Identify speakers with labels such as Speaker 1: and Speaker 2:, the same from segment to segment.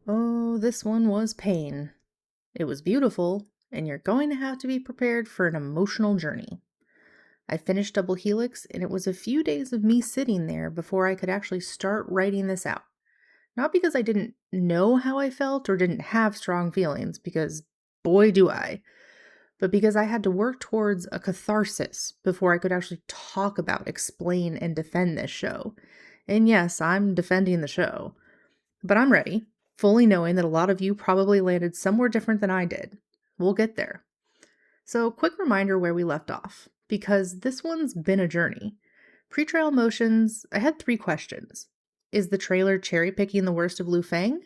Speaker 1: Oh, this one was pain. It was beautiful, and you're going to have to be prepared for an emotional journey. I finished Double Helix, and it was a few days of me sitting there before I could actually start writing this out. Not because I didn't know how I felt or didn't have strong feelings, because boy do I, but because I had to work towards a catharsis before I could actually talk about, explain, and defend this show. And yes, I'm defending the show. But I'm ready, fully knowing that a lot of you probably landed somewhere different than I did. We'll get there. So, quick reminder where we left off, because this one's been a journey. Pre-trial motions, I had 3 questions. Is the trailer cherry-picking the worst of Lu Feng?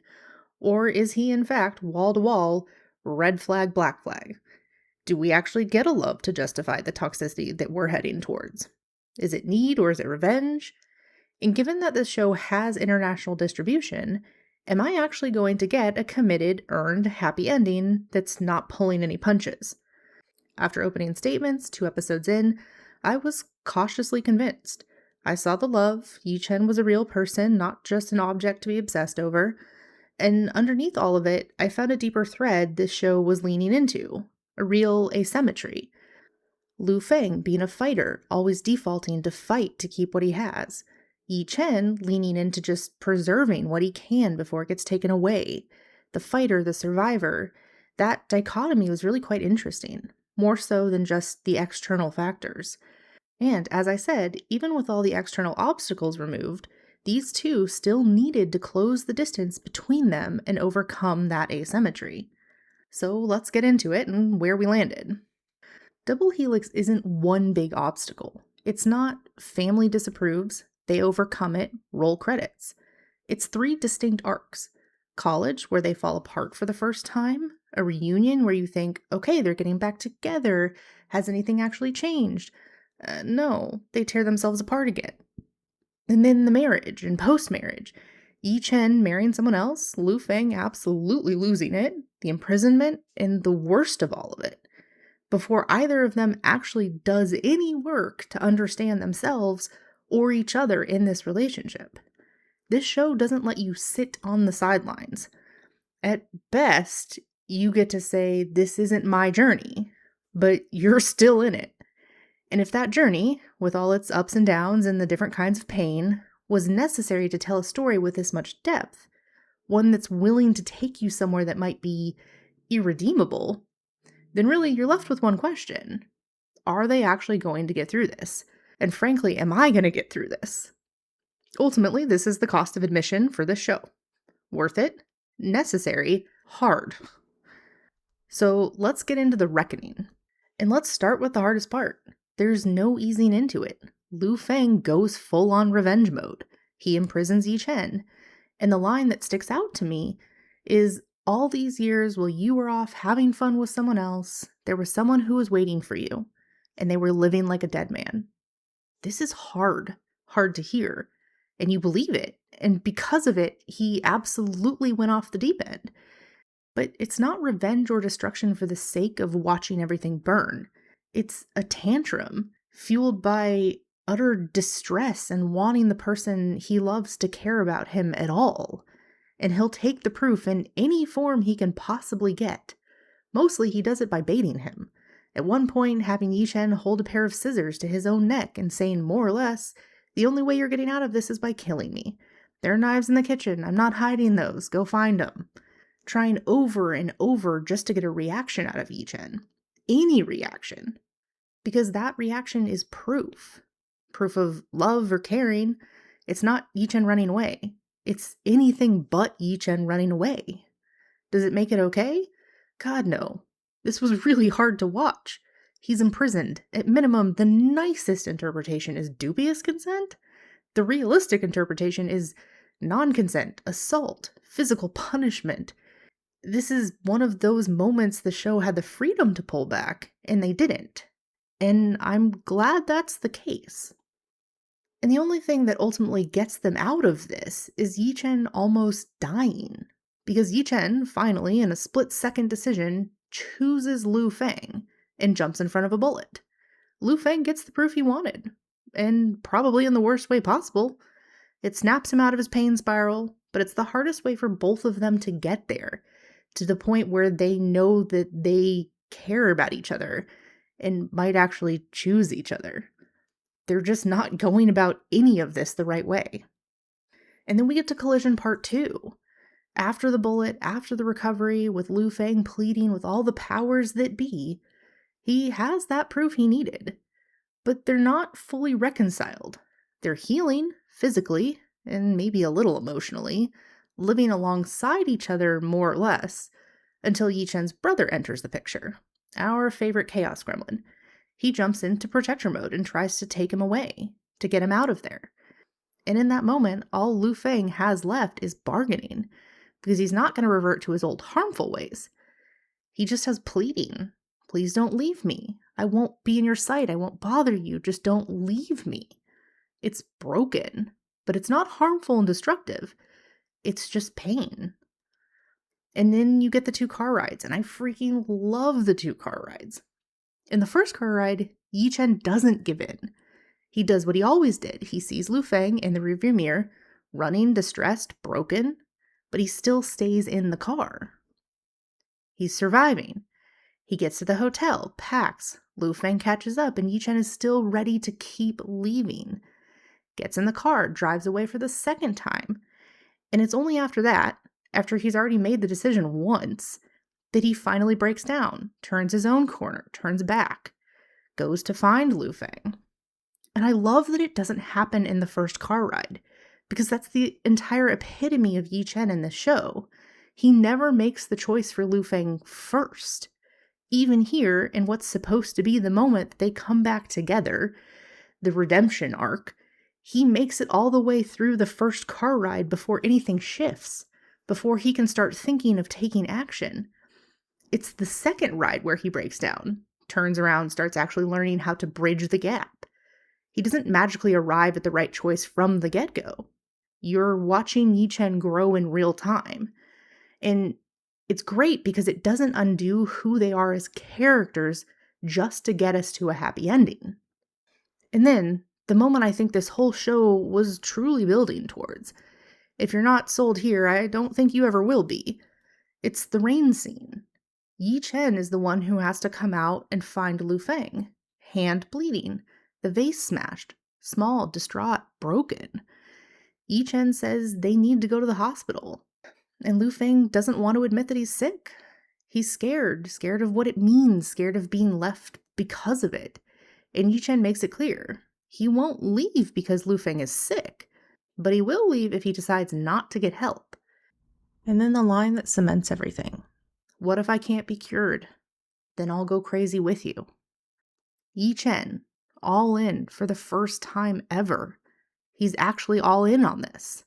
Speaker 1: Or is he, in fact, wall-to-wall, red flag, black flag? Do we actually get a love to justify the toxicity that we're heading towards? Is it need or is it revenge? And given that this show has international distribution, am I actually going to get a committed, earned, happy ending that's not pulling any punches? After opening statements, 2 episodes in, I was cautiously convinced. I saw the love, Yi Chen was a real person, not just an object to be obsessed over, and underneath all of it, I found a deeper thread this show was leaning into, a real asymmetry. Lu Feng being a fighter, always defaulting to fight to keep what he has. Yi Chen leaning into just preserving what he can before it gets taken away. The fighter, the survivor. That dichotomy was really quite interesting, more so than just the external factors. And as I said, even with all the external obstacles removed, these two still needed to close the distance between them and overcome that asymmetry. So let's get into it and where we landed. Double Helix isn't one big obstacle. It's not family disapproves, they overcome it, roll credits. It's 3 distinct arcs. College, where they fall apart for the first time. A reunion where you think, okay, they're getting back together. Has anything actually changed? No, they tear themselves apart again. And then the marriage and post-marriage. Yi Chen marrying someone else, Lu Feng absolutely losing it, the imprisonment, and the worst of all of it. Before either of them actually does any work to understand themselves or each other in this relationship. This show doesn't let you sit on the sidelines. At best, you get to say, this isn't my journey, but you're still in it. And if that journey, with all its ups and downs and the different kinds of pain, was necessary to tell a story with this much depth, one that's willing to take you somewhere that might be irredeemable, then really you're left with one question. Are they actually going to get through this? And frankly, am I going to get through this? Ultimately, this is the cost of admission for this show. Worth it? Necessary? Hard. So let's get into the reckoning. And let's start with the hardest part. There's no easing into it. Lu Feng goes full on revenge mode. He imprisons Yi Chen. And the line that sticks out to me is, all these years while you were off having fun with someone else, there was someone who was waiting for you, and they were living like a dead man. This is hard to hear, and you believe it, and because of it, he absolutely went off the deep end. But it's not revenge or destruction for the sake of watching everything burn. It's a tantrum fueled by utter distress and wanting the person he loves to care about him at all. And he'll take the proof in any form he can possibly get. Mostly he does it by baiting him. At one point, having Yi Chen hold a pair of scissors to his own neck and saying more or less, the only way you're getting out of this is by killing me. There are knives in the kitchen, I'm not hiding those, go find them. Trying over and over just to get a reaction out of Yi Chen. Any reaction. Because that reaction is proof. Proof of love or caring. It's not Yi Chen running away. It's anything but Yi Chen running away. Does it make it okay? God, no. This was really hard to watch. He's imprisoned. At minimum, the nicest interpretation is dubious consent. The realistic interpretation is non-consent, assault, physical punishment. This is one of those moments the show had the freedom to pull back, and they didn't. And I'm glad that's the case. And the only thing that ultimately gets them out of this is Yi Chen almost dying. Because Yi Chen, finally, in a split-second decision, chooses Lu Feng and jumps in front of a bullet. Lu Feng gets the proof he wanted. And probably in the worst way possible. It snaps him out of his pain spiral, but it's the hardest way for both of them to get there, to the point where they know that they care about each other and might actually choose each other. They're just not going about any of this the right way. And then we get to collision part 2. After the bullet, after the recovery, with Lu Feng pleading with all the powers that be, he has that proof he needed. But they're not fully reconciled. They're healing physically and maybe a little emotionally, living alongside each other more or less, until Yi Chen's brother enters the picture, our favorite chaos gremlin. He jumps into protector mode and tries to take him away, to get him out of there. And in that moment, all Lu Feng has left is bargaining, because he's not going to revert to his old harmful ways. He just has pleading. Please don't leave me. I won't be in your sight. I won't bother you. Just don't leave me. It's broken, but it's not harmful and destructive. It's just pain. And then you get the 2 car rides, and I freaking love the 2 car rides. In the first car ride, Yi Chen doesn't give in. He does what he always did. He sees Lu Feng in the rearview mirror, running, distressed, broken, but he still stays in the car. He's surviving. He gets to the hotel, packs. Lu Feng catches up, and Yi Chen is still ready to keep leaving. Gets in the car, drives away for the second time. And it's only after that, after he's already made the decision once, that he finally breaks down, turns his own corner, turns back, goes to find Lu Feng. And I love that it doesn't happen in the first car ride, because that's the entire epitome of Yi Chen in this show. He never makes the choice for Lu Feng first. Even here, in what's supposed to be the moment that they come back together, the redemption arc, he makes it all the way through the first car ride before anything shifts, before he can start thinking of taking action. It's the second ride where he breaks down, turns around, starts actually learning how to bridge the gap. He doesn't magically arrive at the right choice from the get-go. You're watching Yi Chen grow in real time. And it's great because it doesn't undo who they are as characters just to get us to a happy ending. And then, the moment I think this whole show was truly building towards. If you're not sold here, I don't think you ever will be. It's the rain scene. Yi Chen is the one who has to come out and find Lu Feng. Hand bleeding. The vase smashed. Small, distraught, broken. Yi Chen says they need to go to the hospital. And Lu Feng doesn't want to admit that he's sick. He's scared of what it means, scared of being left because of it. And Yi Chen makes it clear. He won't leave because Lu Feng is sick, but he will leave if he decides not to get help. And then the line that cements everything. What if I can't be cured? Then I'll go crazy with you. Yi Chen, all in for the first time ever. He's actually all in on this.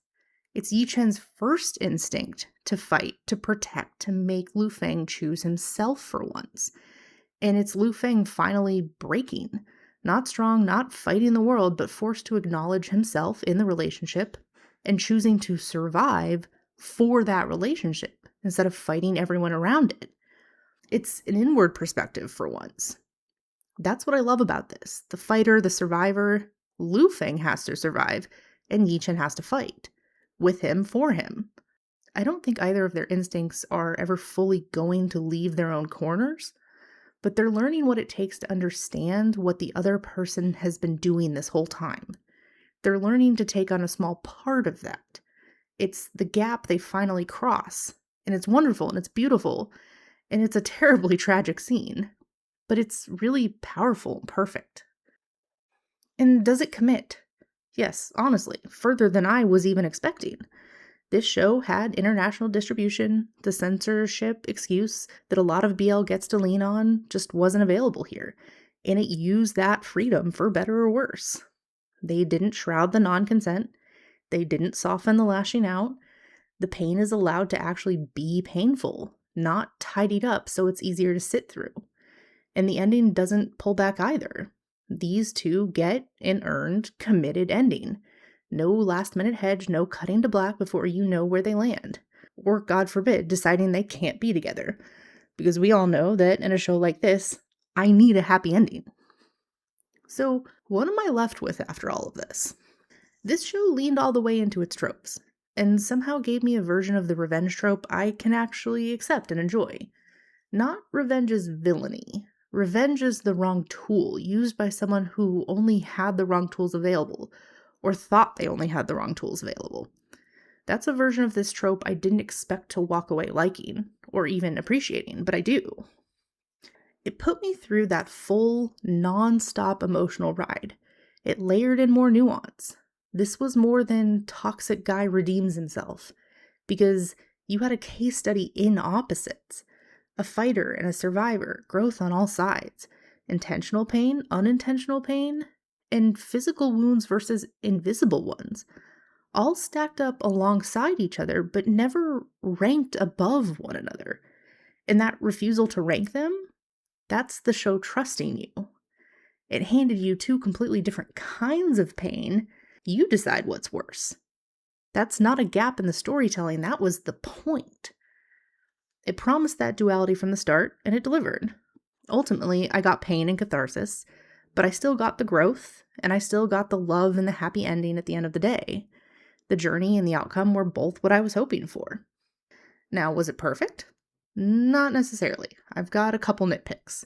Speaker 1: It's Yi Chen's first instinct to fight, to protect, to make Lu Feng choose himself for once. And it's Lu Feng finally breaking. Not strong, not fighting the world, but forced to acknowledge himself in the relationship and choosing to survive for that relationship instead of fighting everyone around it. It's an inward perspective for once. That's what I love about this. The fighter, the survivor, Lu Feng has to survive, and Yi Chen has to fight. With him, for him. I don't think either of their instincts are ever fully going to leave their own corners, but they're learning what it takes to understand what the other person has been doing this whole time. They're learning to take on a small part of that. It's the gap they finally cross, and it's wonderful, and it's beautiful, and it's a terribly tragic scene, but it's really powerful and perfect. And does it commit? Yes, honestly, further than I was even expecting. This show had international distribution. The censorship excuse that a lot of BL gets to lean on just wasn't available here, and it used that freedom for better or worse. They didn't shroud the non-consent. They didn't soften the lashing out. The pain is allowed to actually be painful, not tidied up so it's easier to sit through. And the ending doesn't pull back either. These two get an earned, committed ending. No last-minute hedge, no cutting to black before you know where they land. Or, God forbid, deciding they can't be together. Because we all know that in a show like this, I need a happy ending. So, what am I left with after all of this? This show leaned all the way into its tropes. and somehow gave me a version of the revenge trope I can actually accept and enjoy. Not revenge as villainy. Revenge is the wrong tool used by someone who only had the wrong tools available, or thought they only had the wrong tools available. That's a version of this trope I didn't expect to walk away liking, or even appreciating, but I do. It put me through that full, non-stop emotional ride. It layered in more nuance. This was more than toxic guy redeems himself, because you had a case study in opposites. A fighter and a survivor, growth on all sides, intentional pain, unintentional pain, and physical wounds versus invisible ones, all stacked up alongside each other but never ranked above one another. And that refusal to rank them, that's the show trusting you. It handed you two completely different kinds of pain. You decide what's worse. That's not a gap in the storytelling, that was the point. It promised that duality from the start, and it delivered. Ultimately, I got pain and catharsis, but I still got the growth, and I still got the love and the happy ending at the end of the day. The journey and the outcome were both what I was hoping for. Now, was it perfect? Not necessarily. I've got a couple nitpicks.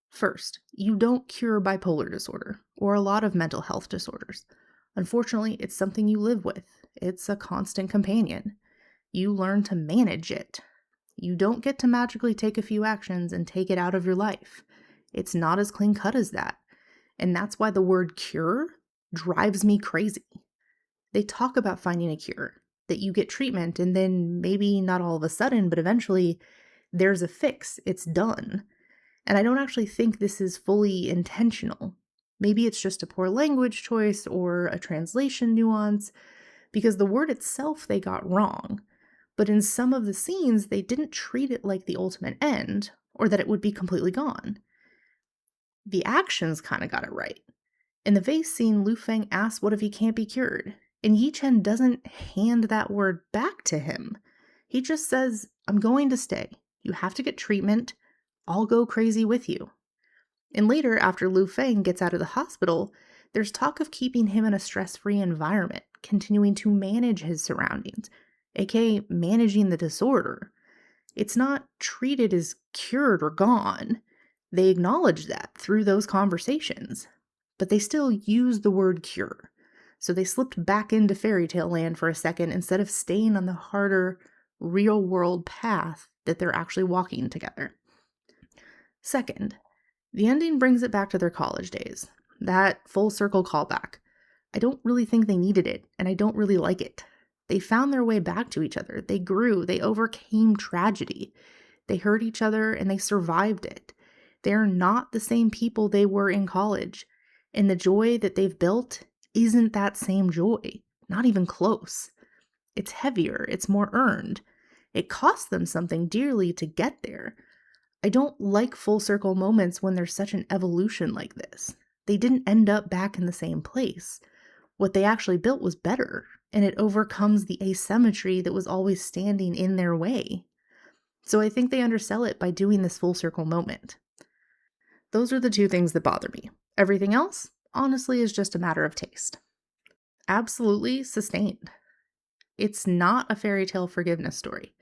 Speaker 1: First, you don't cure bipolar disorder, or a lot of mental health disorders. Unfortunately, it's something you live with. It's a constant companion. You learn to manage it. You don't get to magically take a few actions and take it out of your life. It's not as clean cut as that. And that's why the word cure drives me crazy. They talk about finding a cure, that you get treatment and then maybe not all of a sudden, but eventually there's a fix, it's done. And I don't actually think this is fully intentional. Maybe it's just a poor language choice or a translation nuance, because the word itself they got wrong. But in some of the scenes, they didn't treat it like the ultimate end, or that it would be completely gone. The actions kind of got it right. In the vase scene, Lu Feng asks what if he can't be cured, and Yi Chen doesn't hand that word back to him. He just says, I'm going to stay. You have to get treatment. I'll go crazy with you. And later, after Lu Feng gets out of the hospital, there's talk of keeping him in a stress-free environment, continuing to manage his surroundings, aka managing the disorder. It's not treated as cured or gone. They acknowledge that through those conversations, but they still use the word cure. So they slipped back into fairy tale land for a second instead of staying on the harder, real-world path that they're actually walking together. Second, the ending brings it back to their college days. That full circle callback. I don't really think they needed it, and I don't really like it. They found their way back to each other. They grew. They overcame tragedy. They hurt each other and they survived it. They're not the same people they were in college. And the joy that they've built isn't that same joy. Not even close. It's heavier. It's more earned. It cost them something dearly to get there. I don't like full circle moments when there's such an evolution like this. They didn't end up back in the same place. What they actually built was better, and it overcomes the asymmetry that was always standing in their way. So I think they undersell it by doing this full circle moment. Those are the two things that bother me. Everything else, honestly, is just a matter of taste. Absolutely sustained. It's not a fairy tale forgiveness story.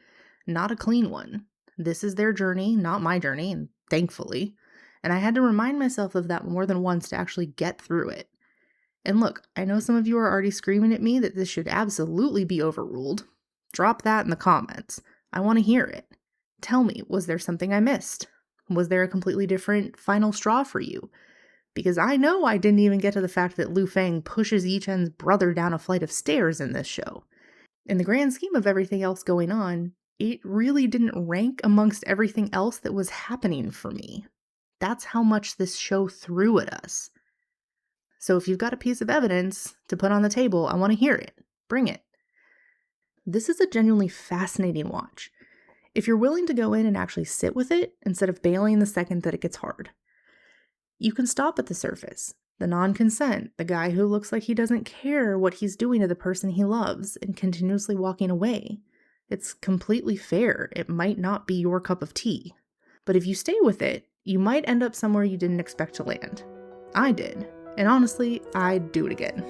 Speaker 1: Not a clean one. This is their journey, not my journey, and thankfully. And I had to remind myself of that more than once to actually get through it. And look, I know some of you are already screaming at me that this should absolutely be overruled. Drop that in the comments. I want to hear it. Tell me, was there something I missed? Was there a completely different final straw for you? Because I know I didn't even get to the fact that Lu Feng pushes Yi Chen's brother down a flight of stairs in this show. In the grand scheme of everything else going on, it really didn't rank amongst everything else that was happening for me. That's how much this show threw at us. So if you've got a piece of evidence to put on the table, I want to hear it. Bring it. This is a genuinely fascinating watch. If you're willing to go in and actually sit with it instead of bailing the second that it gets hard. You can stop at the surface. The non-consent, the guy who looks like he doesn't care what he's doing to the person he loves and continuously walking away. It's completely fair. It might not be your cup of tea. But if you stay with it, you might end up somewhere you didn't expect to land. I did. And honestly, I'd do it again.